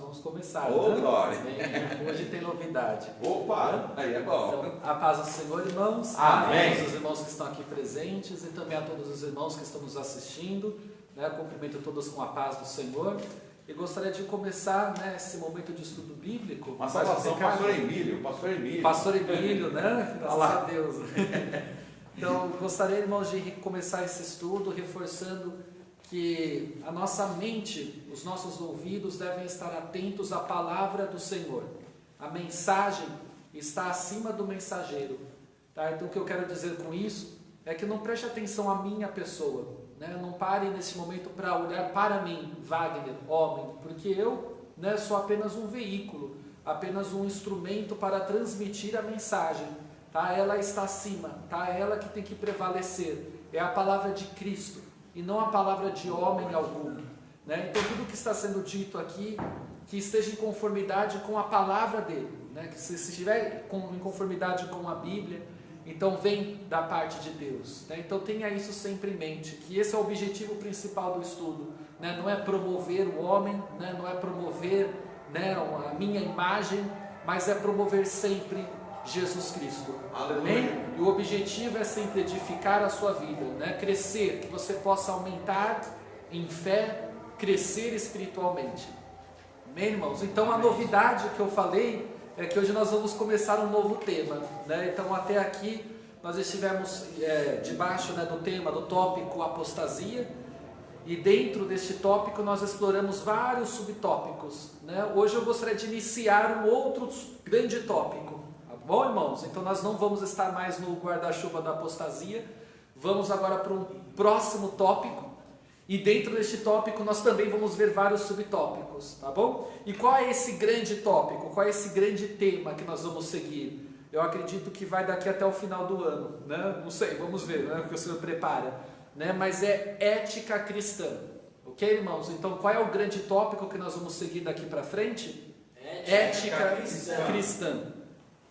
Vamos começar. Ô, né? glória! Hoje tem novidade. Opa, aí é bom. Então, a paz do Senhor, irmãos. Amém. A todos os irmãos que estão aqui presentes e também a todos os irmãos que estão nos assistindo. Né? Cumprimento todos com a paz do Senhor. E gostaria de começar, né, esse momento de estudo bíblico. Uma salvação, pastor Emílio. Pastor Emílio, né? Graças Olá. a Deus. Então, gostaria, irmãos, de começar esse estudo reforçando que a nossa mente, os nossos ouvidos devem estar atentos à palavra do Senhor. A mensagem está acima do mensageiro. Tá? Então, o que eu quero dizer com isso é que não preste atenção à minha pessoa. Né? Não pare nesse momento para olhar para mim, Wagner, homem, porque eu, né, sou apenas um veículo, apenas um instrumento para transmitir a mensagem. Tá? Ela está acima, tá? Ela que tem que prevalecer. É a palavra de Cristo e não a palavra de homem algum. Né? Então tudo que está sendo dito aqui, que esteja em conformidade com a palavra dele. Né? Que se estiver em conformidade com a Bíblia, então vem da parte de Deus. Né? Então tenha isso sempre em mente, que esse é o objetivo principal do estudo. Né? Não é promover o homem, né? Não é promover, né, a minha imagem, mas é promover sempre Jesus Cristo. Amém? E o objetivo é sempre edificar a sua vida, né? Crescer, que você possa aumentar em fé, crescer espiritualmente. Amém, irmãos? Então a novidade que eu falei é que hoje nós vamos começar um novo tema, né? Então até aqui nós estivemos debaixo, né, do tema, do tópico apostasia, e dentro deste tópico nós exploramos vários subtópicos, né? Hoje eu gostaria de iniciar um outro grande tópico. Bom, irmãos, então nós não vamos estar mais no guarda-chuva da apostasia, vamos agora para um próximo tópico, e dentro deste tópico nós também vamos ver vários subtópicos, tá bom? E qual é esse grande tópico, qual é esse grande tema que nós vamos seguir? Eu acredito que vai daqui até o final do ano, né? Não sei, vamos ver, né? O que o Senhor prepara, né? Mas é ética cristã, ok, irmãos? Então qual é o grande tópico que nós vamos seguir daqui para frente? Ética cristã.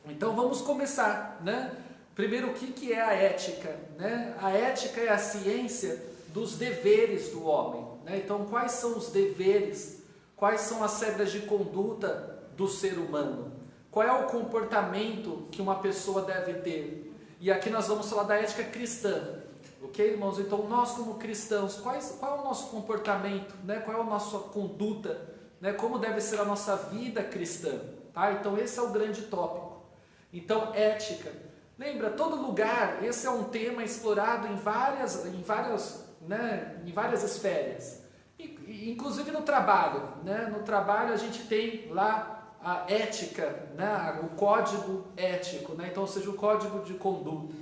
Então vamos começar, né? Primeiro, o que é a ética? Né? A ética é a ciência dos deveres do homem. Né? Então, quais são os deveres? Quais são as regras de conduta do ser humano? Qual é o comportamento que uma pessoa deve ter? E aqui nós vamos falar da ética cristã. Ok, irmãos? Então, nós como cristãos, qual é o nosso comportamento? Né? Qual é a nossa conduta? Né? Como deve ser a nossa vida cristã? Tá? Então, esse é o grande tópico. Então, ética. Lembra, todo lugar, esse é um tema explorado em várias esferas. Inclusive no trabalho. Né? No trabalho a gente tem lá a ética, né? O código ético. Né? Então, ou seja, o código de conduta.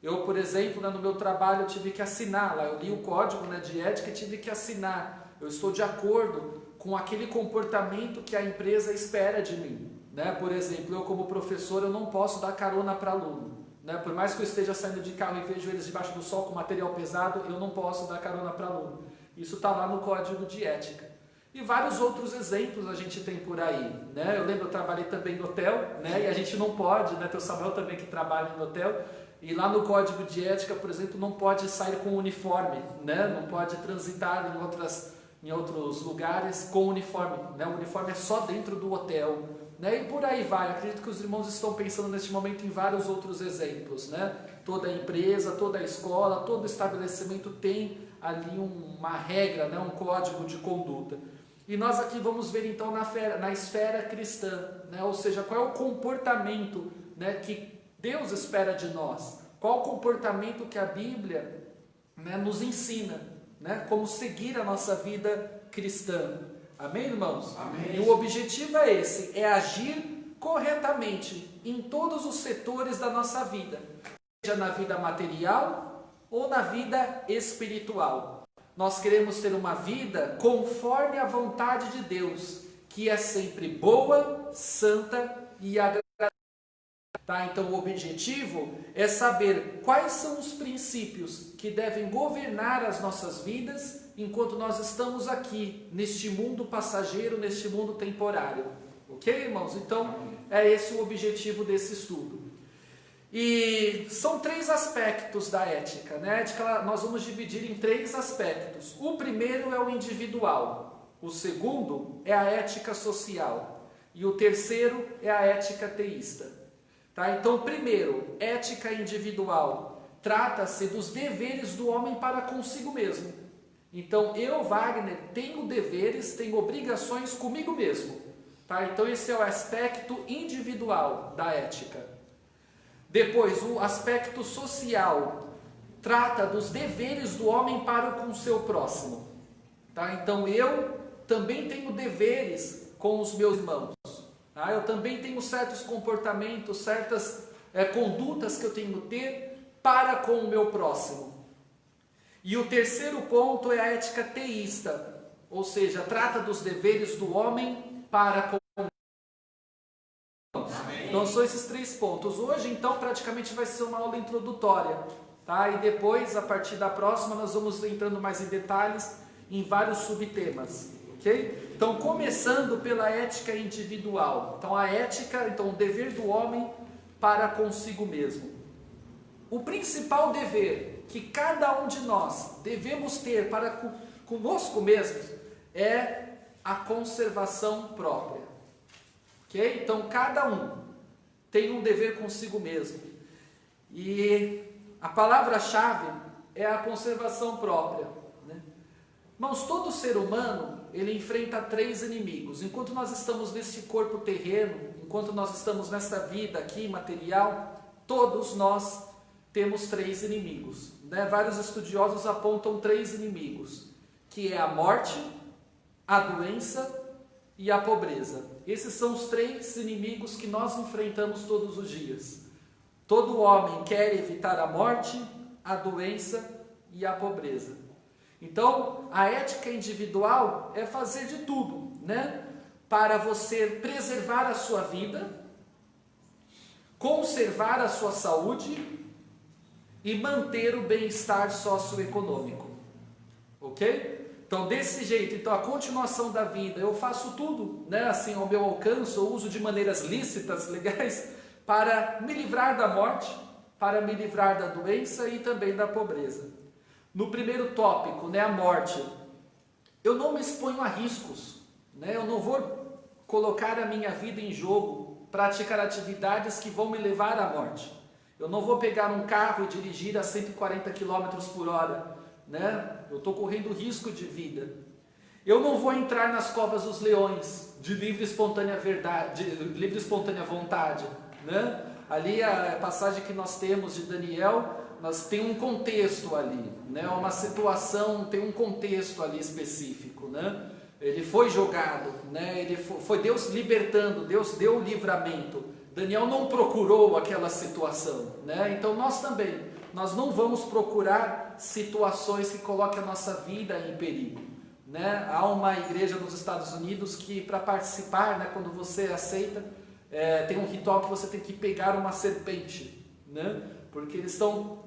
Eu, por exemplo, no meu trabalho eu tive que assinar lá. Eu li o código, né, de ética e tive que assinar. Eu estou de acordo com aquele comportamento que a empresa espera de mim. Né? Por exemplo, eu como professor eu não posso dar carona para aluno. Né? Por mais que eu esteja saindo de carro e vejo eles debaixo do sol com material pesado, eu não posso dar carona para aluno. Isso está lá no código de ética. E vários outros exemplos a gente tem por aí. Né? Eu lembro, eu trabalhei também no hotel, né? E a gente não pode, né? Tem o Samuel também que trabalha no hotel, e lá no código de ética, por exemplo, não pode sair com uniforme, né? Não pode transitar em outros lugares com uniforme. Né? O uniforme é só dentro do hotel. Né? E por aí vai. Acredito que os irmãos estão pensando neste momento em vários outros exemplos. Né? Toda empresa, toda escola, todo estabelecimento tem ali uma regra, né? Um código de conduta. E nós aqui vamos ver então na esfera cristã, né? Ou seja, qual é o comportamento, né, que Deus espera de nós. Qual o comportamento que a Bíblia, né, nos ensina, né? Como seguir a nossa vida cristã. Amém, irmãos? Amém. E o objetivo é esse, é agir corretamente em todos os setores da nossa vida, seja na vida material ou na vida espiritual. Nós queremos ter uma vida conforme a vontade de Deus, que é sempre boa, santa e agradável. Tá? Então o objetivo é saber quais são os princípios que devem governar as nossas vidas enquanto nós estamos aqui, neste mundo passageiro, neste mundo temporário. Ok, irmãos? Então, é esse o objetivo desse estudo. E são 3 aspectos da ética. Né? A ética nós vamos dividir em 3 aspectos. O primeiro é o individual. o segundo é a ética social e o terceiro é a ética teísta. Tá? Então, primeiro, ética individual, trata-se dos deveres do homem para consigo mesmo. Então, eu, Wagner, tenho deveres, tenho obrigações comigo mesmo. Tá? Então, esse é o aspecto individual da ética. Depois, o aspecto social trata dos deveres do homem para com o seu próximo. Tá? Então, eu também tenho deveres com os meus irmãos. Tá? Eu também tenho certos comportamentos, certas condutas que eu tenho que ter para com o meu próximo. E o terceiro ponto é a ética teísta, ou seja, trata dos deveres do homem para com o Amém. Então são esses 3 pontos. Hoje, então, praticamente vai ser uma aula introdutória, tá? E depois, a partir da próxima, nós vamos entrando mais em detalhes em vários subtemas, ok? Então, começando pela ética individual. Então, a ética, então, o dever do homem para consigo mesmo. O principal dever que cada um de nós devemos ter para conosco mesmos é a conservação própria. Ok? Então, cada um tem um dever consigo mesmo. E a palavra-chave é a conservação própria. Né? Mas todo ser humano, ele enfrenta 3 inimigos. Enquanto nós estamos nesse corpo terreno, enquanto nós estamos nessa vida aqui material, todos nós temos 3 inimigos. Né? Vários estudiosos apontam 3 inimigos, que é a morte, a doença e a pobreza. Esses são os 3 inimigos que nós enfrentamos todos os dias. Todo homem quer evitar a morte, a doença e a pobreza. Então, a ética individual é fazer de tudo, né? Para você preservar a sua vida, conservar a sua saúde e manter o bem-estar socioeconômico. Ok? Então, desse jeito, então, a continuação da vida, eu faço tudo, né, assim, ao meu alcance, eu uso de maneiras lícitas, legais, para me livrar da morte, para me livrar da doença e também da pobreza. No primeiro tópico, né, a morte, eu não me exponho a riscos, né, eu não vou colocar a minha vida em jogo, praticar atividades que vão me levar à morte. Eu não vou pegar um carro e dirigir a 140 km por hora, né? Eu estou correndo risco de vida. Eu não vou entrar nas covas dos leões de livre e espontânea vontade, né? Ali a passagem que nós temos de Daniel, nós tem um contexto ali, né? Uma situação, tem um contexto ali específico, né? Ele foi jogado, né? Foi Deus libertando, Deus deu o livramento. Daniel não procurou aquela situação, né? Então nós também, nós não vamos procurar situações que coloquem a nossa vida em perigo, né? Há uma igreja nos Estados Unidos que, para participar, né, quando você aceita, tem um ritual que você tem que pegar uma serpente, né? Porque eles estão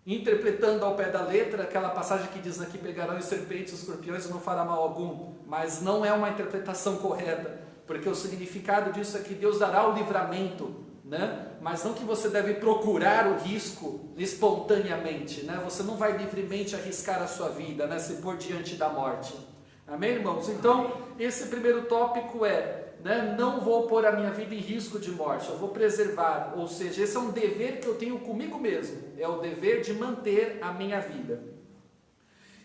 interpretando ao pé da letra aquela passagem que diz aqui: pegarão os serpentes, os escorpiões e não fará mal algum, mas não é uma interpretação correta. Porque o significado disso é que Deus dará o livramento, né? Mas não que você deve procurar o risco espontaneamente, né? Você não vai livremente arriscar a sua vida, né? Se pôr diante da morte. Amém, irmãos? Então, esse primeiro tópico é, né? Não vou pôr a minha vida em risco de morte, eu vou preservar. Ou seja, esse é um dever que eu tenho comigo mesmo. É o dever de manter a minha vida.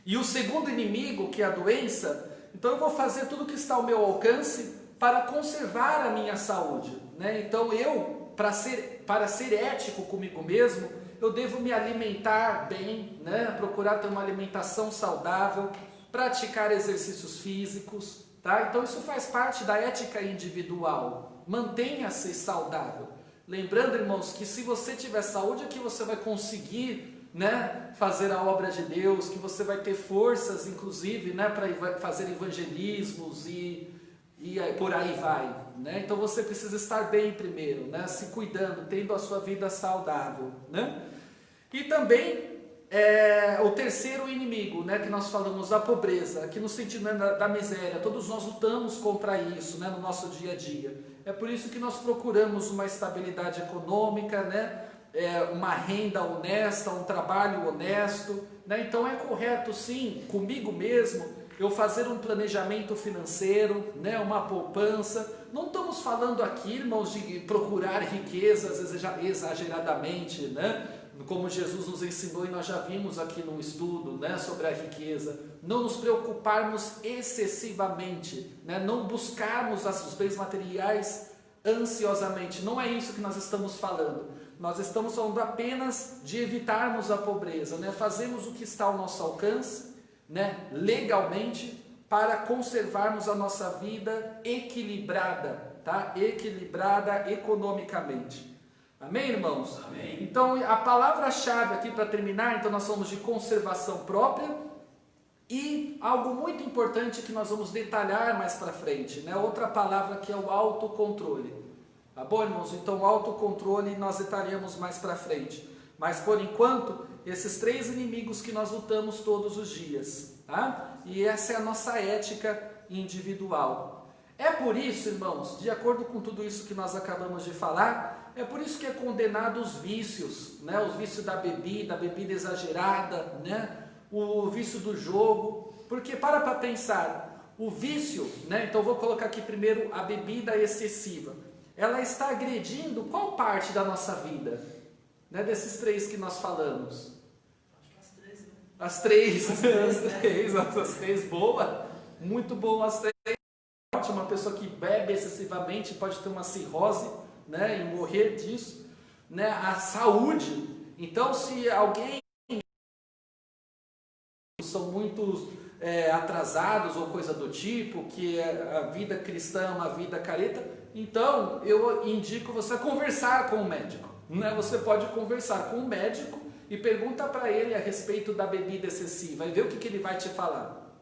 E o segundo inimigo, que é a doença, então eu vou fazer tudo que está ao meu alcance para conservar a minha saúde, né? Então para ser ético comigo mesmo, eu devo me alimentar bem, né? Procurar ter uma alimentação saudável, praticar exercícios físicos, tá? Então isso faz parte da ética individual. Mantenha-se saudável. Lembrando, irmãos, que se você tiver saúde é que você vai conseguir, né, fazer a obra de Deus, que você vai ter forças, inclusive, né, para fazer evangelismos e por aí vai, né? Então você precisa estar bem primeiro, né? Se cuidando, tendo a sua vida saudável, né? E também o terceiro inimigo, né, que nós falamos, a pobreza, aqui no sentido, né, da miséria. Todos nós lutamos contra isso, né, no nosso dia a dia. É por isso que nós procuramos uma estabilidade econômica, né? Uma renda honesta, um trabalho honesto, né? Então é correto, sim, comigo mesmo, eu fazer um planejamento financeiro, né, uma poupança. Não estamos falando aqui, irmãos, de procurar riquezas exageradamente, né? Como Jesus nos ensinou e nós já vimos aqui no estudo, né, sobre a riqueza. Não nos preocuparmos excessivamente, né? Não buscarmos os bens materiais ansiosamente. Não é isso que nós estamos falando. Nós estamos falando apenas de evitarmos a pobreza, né? Fazemos o que está ao nosso alcance, né, legalmente, para conservarmos a nossa vida equilibrada, tá? Equilibrada economicamente. Amém, irmãos? Amém. Então, a palavra-chave aqui para terminar, então nós falamos de conservação própria e algo muito importante que nós vamos detalhar mais para frente, né? Outra palavra que é o autocontrole. Tá bom, irmãos? Então, o autocontrole nós detalhamos mais para frente. Mas, por enquanto, esses 3 inimigos que nós lutamos todos os dias, tá? E essa é a nossa ética individual. É por isso, irmãos, de acordo com tudo isso que nós acabamos de falar, é por isso que é condenado os vícios, né? Os vícios da bebida, a bebida exagerada, né? O vício do jogo. Porque para pensar, o vício, né? Então vou colocar aqui primeiro a bebida excessiva. Ela está agredindo qual parte da nossa vida? Né? Desses 3 que nós falamos. Acho que As 3, as 3, boa, muito boa as 3. Uma pessoa que bebe excessivamente pode ter uma cirrose, né, e morrer disso, né? A saúde. Então, se alguém são muito atrasados ou coisa do tipo, que a vida cristã é uma vida careta, então eu indico você conversar com o médico, né? Você pode conversar com o médico e pergunta para ele a respeito da bebida excessiva e ver o que ele vai te falar,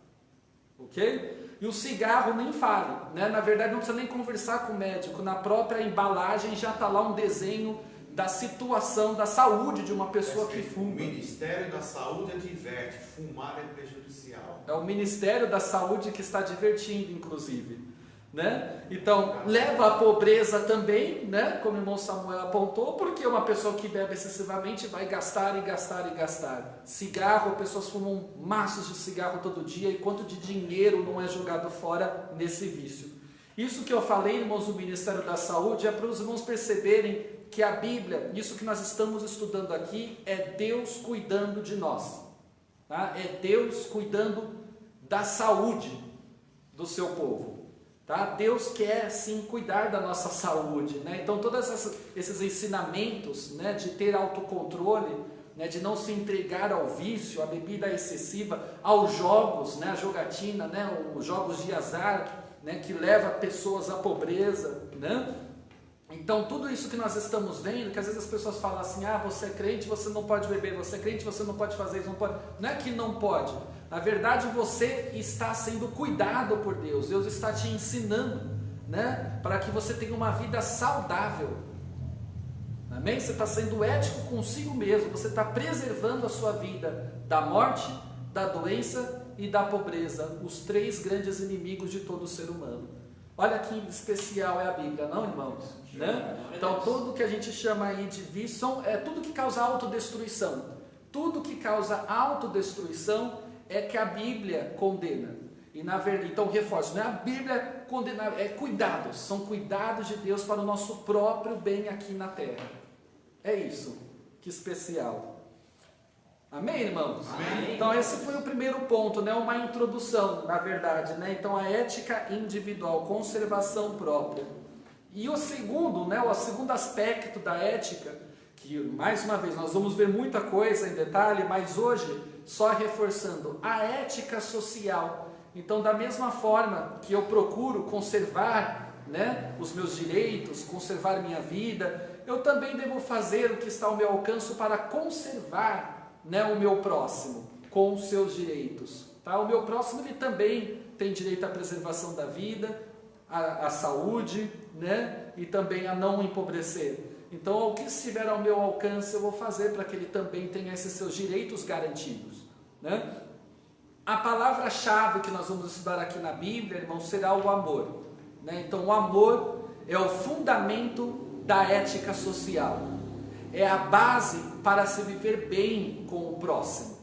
ok? E o cigarro nem fale, né? Na verdade não precisa nem conversar com o médico, na própria embalagem já está lá um desenho da situação, da saúde de uma pessoa que fuma. O Ministério da Saúde adverte, fumar é prejudicial. É o Ministério da Saúde que está advertindo, inclusive. Né? Então, leva à pobreza também, né? Como o irmão Samuel apontou, porque uma pessoa que bebe excessivamente vai gastar e gastar e gastar. Cigarro, pessoas fumam maços de cigarro todo dia, e quanto de dinheiro não é jogado fora nesse vício. Isso que eu falei, irmãos, do Ministério da Saúde, é para os irmãos perceberem que a Bíblia, isso que nós estamos estudando aqui, é Deus cuidando de nós. Tá? É Deus cuidando da saúde do seu povo. Tá? Deus quer sim cuidar da nossa saúde, né? Então todos esses ensinamentos, né, de ter autocontrole, né, de não se entregar ao vício, à bebida excessiva, aos jogos, né, a jogatina, né, os jogos de azar, né, que leva pessoas à pobreza, né? Então tudo isso que nós estamos vendo, que às vezes as pessoas falam assim, ah, você é crente, você não pode beber, você é crente, você não pode fazer isso, não pode. Não é que não pode. Na verdade, você está sendo cuidado por Deus. Deus está te ensinando, né, para que você tenha uma vida saudável. Amém? Você está sendo ético consigo mesmo. Você está preservando a sua vida da morte, da doença e da pobreza. Os 3 grandes inimigos de todo ser humano. Olha que especial é a Bíblia, não, irmãos? Né? Então, tudo que a gente chama aí de vício é tudo que causa autodestruição. Tudo que causa autodestruição é que a Bíblia condena. E na verdade, então reforço, não é a Bíblia condenar, é cuidados, são cuidados de Deus para o nosso próprio bem aqui na terra. É isso, que especial. Amém, irmãos? Amém. Então esse foi o primeiro ponto, né? Uma introdução, na verdade, né? Então a ética individual, conservação própria. E o segundo, né? O segundo aspecto da ética, que mais uma vez nós vamos ver muita coisa em detalhe, mas hoje só reforçando a ética social. Então, da mesma forma que eu procuro conservar, né, os meus direitos, conservar minha vida, eu também devo fazer o que está ao meu alcance para conservar, né, o meu próximo com os seus direitos. Tá? O meu próximo ele também tem direito à preservação da vida, à saúde, né, e também a não empobrecer. Então, o que estiver ao meu alcance, eu vou fazer para que ele também tenha esses seus direitos garantidos, né? A palavra-chave que nós vamos estudar aqui na Bíblia, irmão, será o amor, né? Então, o amor é o fundamento da ética social. É a base para se viver bem com o próximo,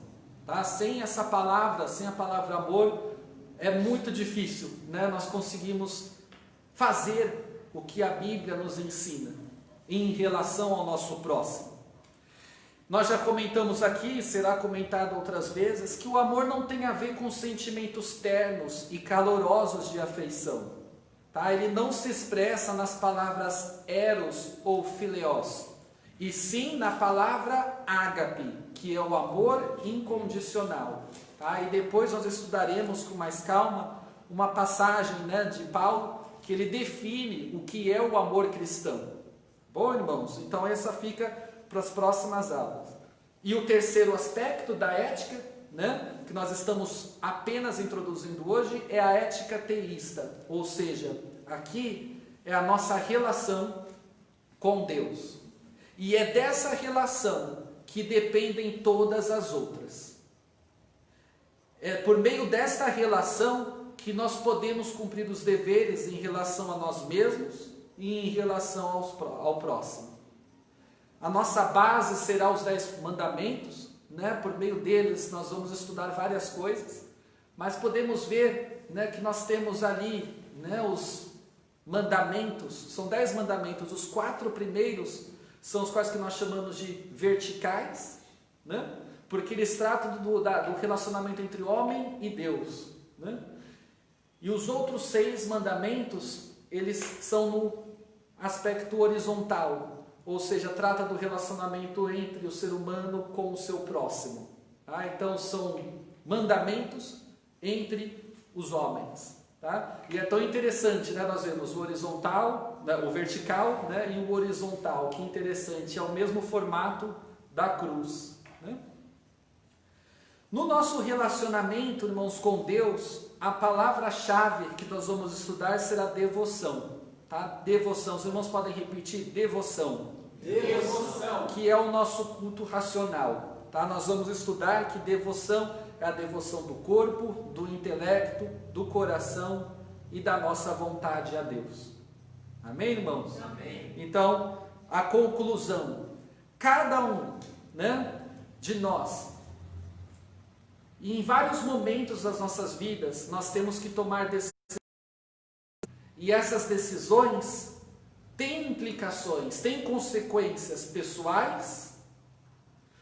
tá? Sem essa palavra, sem a palavra amor, é muito difícil, né, nós conseguimos fazer o que a Bíblia nos ensina em relação ao nosso próximo. Nós já comentamos aqui, será comentado outras vezes, que o amor não tem a ver com sentimentos ternos e calorosos de afeição. Tá? Ele não se expressa nas palavras eros ou phileos, e sim na palavra ágape, que é o amor incondicional. Tá? E depois nós estudaremos com mais calma uma passagem, né, de Paulo, que ele define o que é o amor cristão. Bom, irmãos? Então essa fica para as próximas aulas. E o terceiro aspecto da ética, né, que nós estamos apenas introduzindo hoje, é a ética teísta. Ou seja, aqui é a nossa relação com Deus. E é dessa relação que dependem todas as outras. É por meio desta relação que nós podemos cumprir os deveres em relação a nós mesmos e em relação ao próximo. A nossa base será os 10 mandamentos, né? Por meio deles nós vamos estudar várias coisas, mas podemos ver, né, que nós temos ali, né, os mandamentos, são 10 mandamentos, os 4 primeiros são os quais que nós chamamos de verticais, né? Porque eles tratam do relacionamento entre homem e Deus, né? E os outros 6 mandamentos, eles são no aspecto horizontal, ou seja, trata do relacionamento entre o ser humano com o seu próximo. Tá? Então são mandamentos entre os homens. Tá? E é tão interessante, né? Nós vemos o horizontal, né? O vertical, né? E o horizontal, que interessante, é o mesmo formato da cruz. Né? No nosso relacionamento, irmãos, com Deus, a palavra-chave que nós vamos estudar será devoção. Tá? Devoção, os irmãos podem repetir? Devoção. Devoção. Que é o nosso culto racional. Tá? Nós vamos estudar que devoção é a devoção do corpo, do intelecto, do coração e da nossa vontade a Deus. Amém, irmãos? Amém. Então, a conclusão. Cada um, né, de nós, e em vários momentos das nossas vidas, nós temos que tomar decisões. E essas decisões têm implicações, têm consequências pessoais,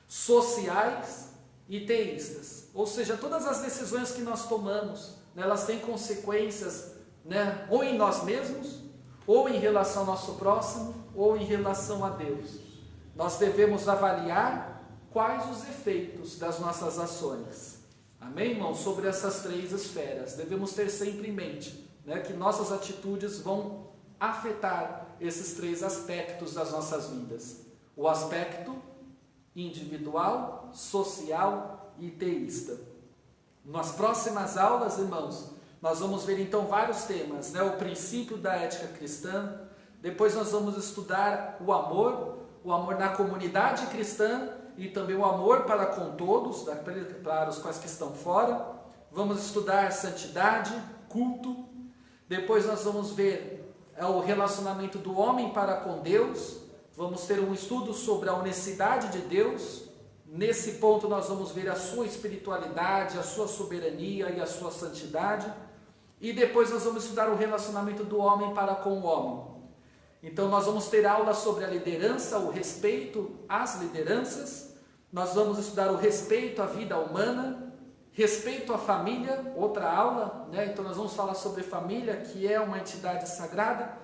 sociais e teístas. Ou seja, todas as decisões que nós tomamos, né, elas têm consequências, né, ou em nós mesmos, ou em relação ao nosso próximo, ou em relação a Deus. Nós devemos avaliar quais os efeitos das nossas ações. Amém, irmãos? Sobre essas 3 esferas. Devemos ter sempre em mente, né, que nossas atitudes vão afetar esses 3 aspectos das nossas vidas. O aspecto individual, social e teísta. Nas próximas aulas, irmãos, nós vamos ver então vários temas, né? O princípio da ética cristã, depois nós vamos estudar o amor na comunidade cristã e também o amor para com todos, para os quais que estão fora. Vamos estudar santidade, culto. Depois nós vamos ver o relacionamento do homem para com Deus. Vamos ter um estudo sobre a unicidade de Deus. Nesse ponto nós vamos ver a sua espiritualidade, a sua soberania e a sua santidade. E depois nós vamos estudar o relacionamento do homem para com o homem. Então nós vamos ter aula sobre a liderança, o respeito às lideranças. Nós vamos estudar o respeito à vida humana, respeito à família, outra aula, né? Então nós vamos falar sobre família, que é uma entidade sagrada.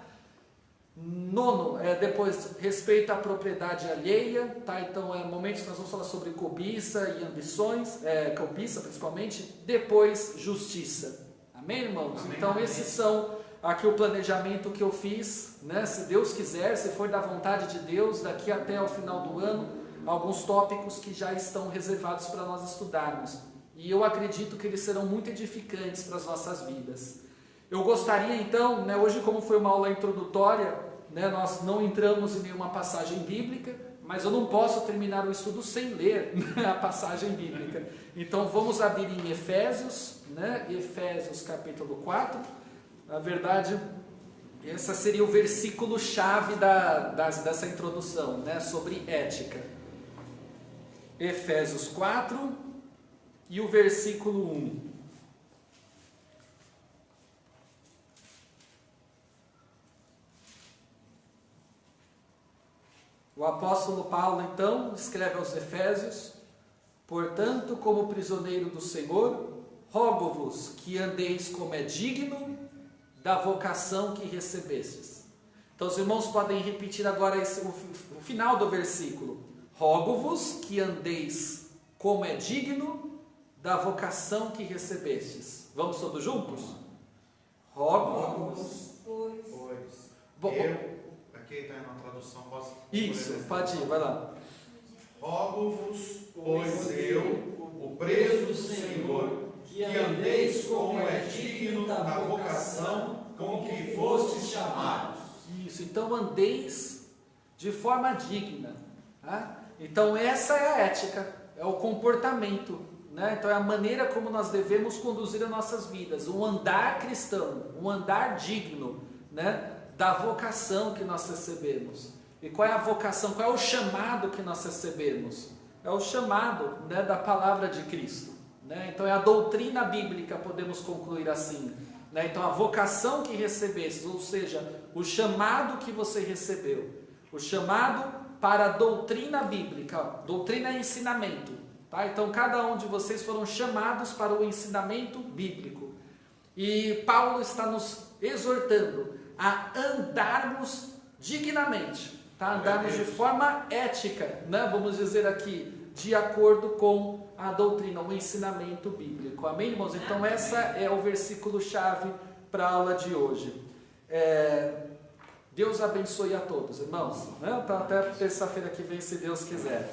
Nono, depois respeito à propriedade alheia, tá? Então momentos que nós vamos falar sobre cobiça e ambições, cobiça principalmente. Depois justiça. Amém, irmãos? Amém, então amém. Esses são aqui o planejamento que eu fiz, né? Se Deus quiser, se for da vontade de Deus, daqui até o final do ano, alguns tópicos que já estão reservados para nós estudarmos. E eu acredito que eles serão muito edificantes para as nossas vidas. Eu gostaria então, né, hoje como foi uma aula introdutória, né, nós não entramos em nenhuma passagem bíblica, mas eu não posso terminar o estudo sem ler, né, a passagem bíblica. Então vamos abrir em Efésios, né, Efésios capítulo 4. Na verdade, esse seria o versículo-chave dessa introdução, né, sobre ética. Efésios 4 e o versículo 1. O apóstolo Paulo, então, escreve aos Efésios: portanto, como prisioneiro do Senhor, rogo-vos que andeis como é digno da vocação que recebestes. Então os irmãos podem repetir agora o final do versículo: rogo-vos que andeis como é digno da vocação que recebestes. Vamos todos juntos? Rogo-vos. Aqui está na tradução, posso? Isso, pode ir, vai lá. Rogo-vos, pois eu, o preso do Senhor, que andeis como é digno da vocação com que fostes chamados. Isso, então andeis de forma digna. Tá? Então essa é a ética, é o comportamento, né? Então é a maneira como nós devemos conduzir as nossas vidas, um andar cristão, um andar digno, né? Da vocação que nós recebemos. E qual é a vocação, qual é o chamado que nós recebemos? É o chamado, né, da palavra de Cristo, né? Então é a doutrina bíblica, podemos concluir assim, né? Então a vocação que recebestes, ou seja, o chamado que você recebeu, o chamado para a doutrina bíblica, doutrina é ensinamento, tá? Então cada um de vocês foram chamados para o ensinamento bíblico, e Paulo está nos exortando a andarmos dignamente, tá? Andarmos de forma ética, né? Vamos dizer aqui, de acordo com a doutrina, o ensinamento bíblico. Amém, irmãos? Então essa é o versículo chave para a aula de hoje. Deus abençoe a todos, irmãos, né? Então até terça-feira que vem, se Deus quiser.